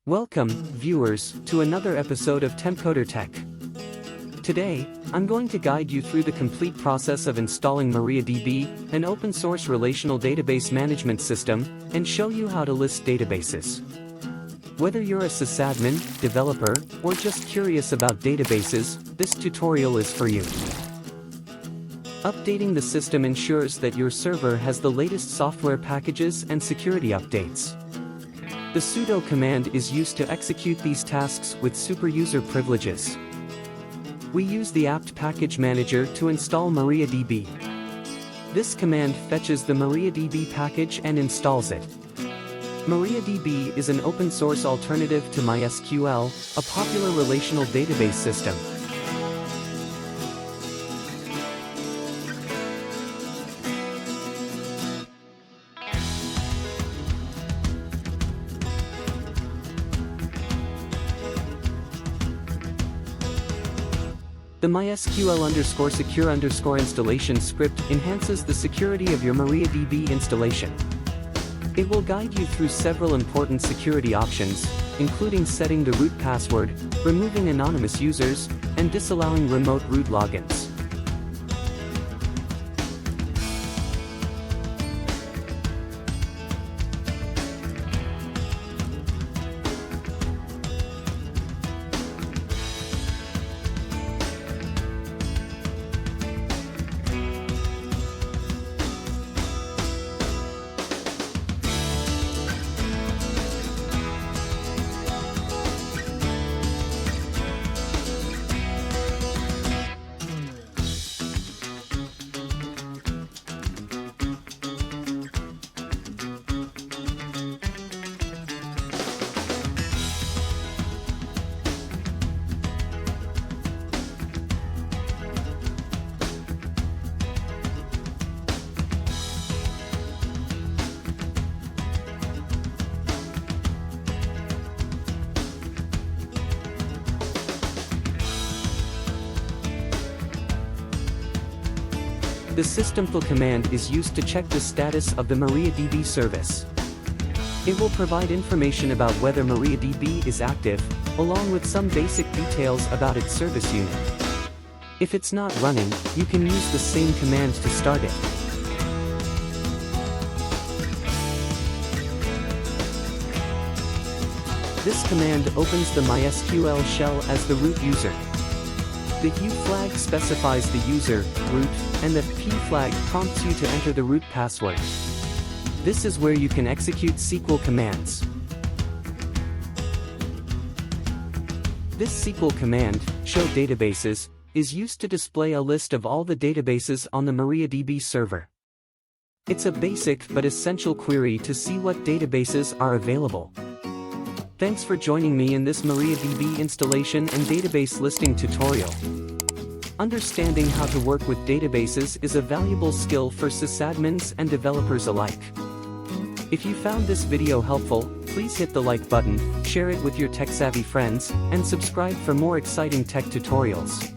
Welcome, viewers, to another episode of TempcoderTech. Today, I'm going to guide you through the complete process of installing MariaDB, an open-source relational database management system, and show you how to list databases. Whether you're a sysadmin, developer, or just curious about databases, this tutorial is for you. Updating the system ensures that your server has the latest software packages and security updates. The sudo command is used to execute these tasks with superuser privileges. We use the apt package manager to install MariaDB. This command fetches the MariaDB package and installs it. MariaDB is an open-source alternative to MySQL, a popular relational database system. The MySQL_secure_ installation script enhances the security of your MariaDB installation. It will guide you through several important security options, including setting the root password, removing anonymous users, and disallowing remote root logins. The systemful command is used to check the status of the MariaDB service. It will provide information about whether MariaDB is active, along with some basic details about its service unit. If it's not running, you can use the same command to start it. This command opens the MySQL shell as the root user. The U flag specifies the user, root, and the P flag prompts you to enter the root password. This is where you can execute SQL commands. This SQL command, show databases, is used to display a list of all the databases on the MariaDB server. It's a basic but essential query to see what databases are available. Thanks for joining me in this MariaDB installation and database listing tutorial. Understanding how to work with databases is a valuable skill for sysadmins and developers alike. If you found this video helpful, please hit the like button, share it with your tech-savvy friends, and subscribe for more exciting tech tutorials.